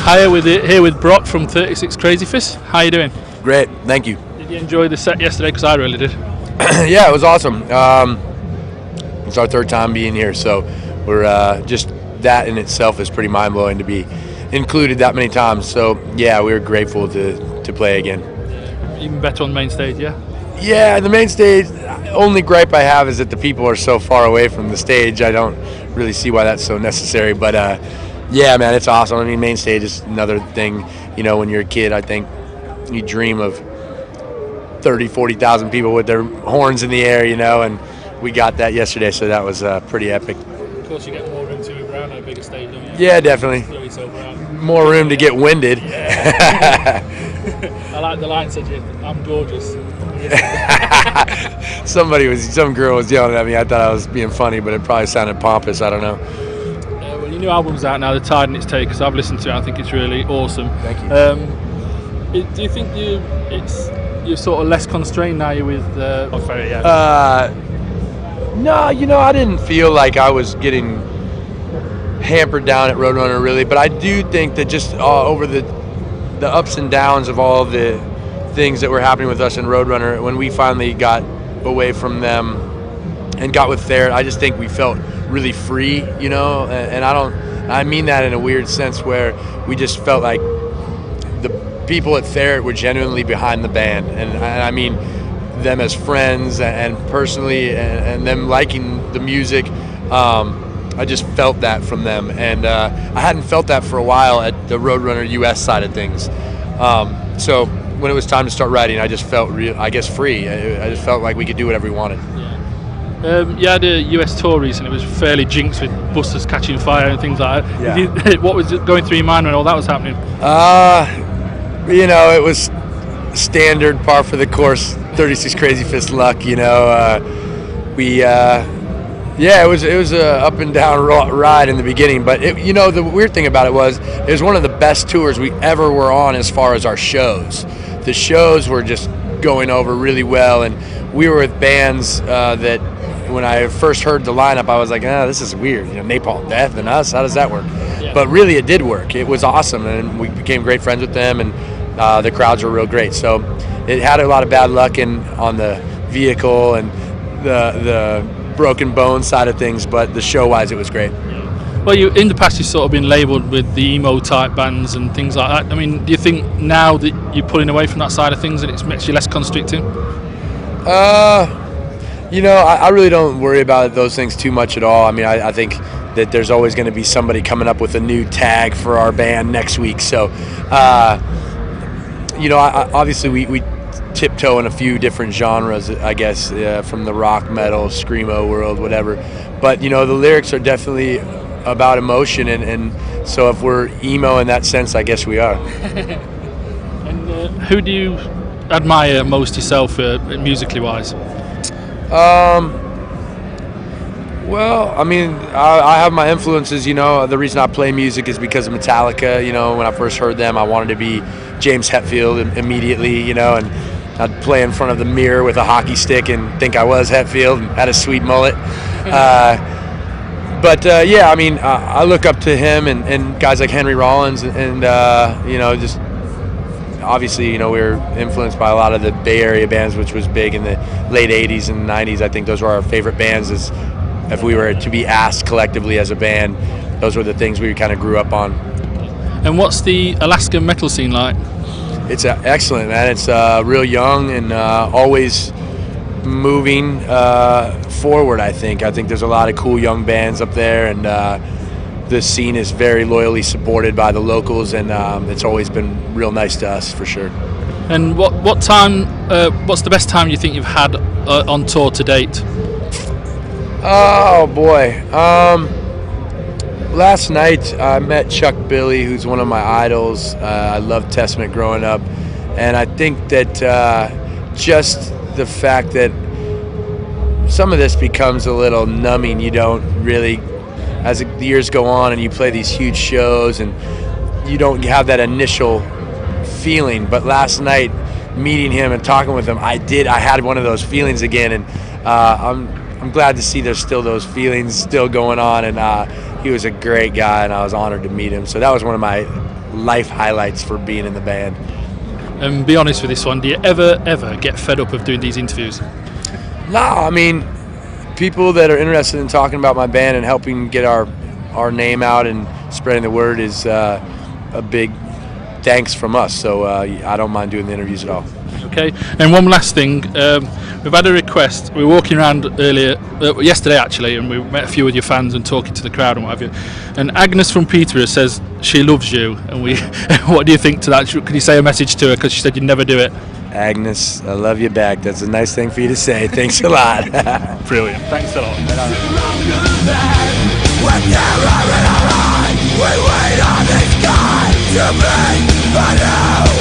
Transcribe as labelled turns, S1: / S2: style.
S1: Hi, here with Brock from 36 Crazyfists. How you doing?
S2: Great, thank you.
S1: Did you enjoy the set yesterday? Because I really did.
S2: Yeah, it was awesome. It's our third time being here, so we're just that in itself is pretty mind-blowing to be included that many times. So yeah, we were grateful to play again.
S1: Even better on the main stage, yeah?
S2: Yeah, the main stage, only gripe I have is that the people are so far away from the stage. I don't really see why that's so necessary, but yeah, man, it's awesome. I mean, main stage is another thing, you know, when you're a kid, I think you dream of 30, 40,000 people with their horns in the air, you know, and we got that yesterday, so that was pretty epic.
S1: Of course, you get more room to move around on a bigger stage, don't you?
S2: Yeah, definitely. More room to get winded.
S1: Yeah. I like the line said, I'm gorgeous.
S2: Some girl was yelling at me. I thought I was being funny, but it probably sounded pompous. I don't know.
S1: Well, your new album's out now, The Tide and Its Takers. I've listened to it. I think it's really awesome.
S2: Thank you.
S1: Do you think you're sort of less constrained now? You're with
S2: No, you know, I didn't feel like I was getting hampered down at Roadrunner really, but I do think that just over the ups and downs of all the things that were happening with us in Roadrunner, when we finally got away from them and got with Ferret, I just think we felt really free, you know, and I mean that in a weird sense where we just felt like the people at Ferret were genuinely behind the band, and I mean them as friends and personally, and them liking the music. I just felt that from them, and I hadn't felt that for a while at the Roadrunner US side of things. So when it was time to start writing, I just felt free. I just felt like we could do whatever we wanted.
S1: Yeah. You had a US tour recently. It was fairly jinxed with buses catching fire and things like that.
S2: Yeah.
S1: What was going through your mind when all that was happening?
S2: You know, it was standard, par for the course, 36 Crazyfists luck. You know, yeah, it was a up and down ride in the beginning, but you know, the weird thing about it was one of the best tours we ever were on as far as our shows. The shows were just going over really well, and we were with bands that when I first heard the lineup, I was like, this is weird. You know, Napalm Death and us, how does that work? Yeah. But really, it did work. It was awesome, and we became great friends with them, and the crowds were real great. So it had a lot of bad luck on the vehicle and the broken bone side of things, but the show-wise, it was great.
S1: Well, in the past, you've sort of been labelled with the emo-type bands and things like that. I mean, do you think now that you're pulling away from that side of things, that it makes you less constricting?
S2: You know, I really don't worry about those things too much at all. I mean, I think that there's always going to be somebody coming up with a new tag for our band next week. So, you know, obviously we tiptoe in a few different genres, I guess, from the rock, metal, screamo world, whatever. But, you know, the lyrics are definitely about emotion, and so if we're emo in that sense, I guess we are.
S1: And who do you admire most yourself, musically wise?
S2: Well, I mean, I have my influences, you know. The reason I play music is because of Metallica. You know, when I first heard them, I wanted to be James Hetfield immediately, you know, and I'd play in front of the mirror with a hockey stick and think I was Hetfield and had a sweet mullet. But yeah, I mean, I look up to him and guys like Henry Rollins, and you know, just obviously, you know, we were influenced by a lot of the Bay Area bands, which was big in the late 80s and 90s. I think those were our favorite bands. If we were to be asked collectively as a band, those were the things we kind of grew up on.
S1: And what's the Alaska metal scene like?
S2: It's excellent, man. It's real young and always moving forward, I think. I think there's a lot of cool young bands up there, and the scene is very loyally supported by the locals, and it's always been real nice to us, for sure.
S1: And what's the best time you think you've had on tour to date?
S2: Oh, boy. Last night I met Chuck Billy, who's one of my idols. I loved Testament growing up, and I think that just the fact that some of this becomes a little numbing. You don't really, as the years go on and you play these huge shows, and you don't have that initial feeling. But last night, meeting him and talking with him, I had one of those feelings again, and I'm glad to see there's still those feelings still going on, and he was a great guy, and I was honored to meet him. So that was one of my life highlights for being in the band.
S1: And be honest with this one, do you ever get fed up of doing these interviews?
S2: No, I mean, people that are interested in talking about my band and helping get our name out and spreading the word is a big thanks from us. So I don't mind doing the interviews at all.
S1: Okay, and one last thing, we've had a request. We were walking around yesterday actually, and we met a few of your fans and talking to the crowd and what have you. And Agnes from Peterborough says she loves you, and what do you think to that? Could you say a message to her, because she said you'd never do it?
S2: Agnes, I love you back. That's a nice thing for you to say. Thanks a lot.
S1: Brilliant. Thanks a lot.
S3: We wait on this guy to be, but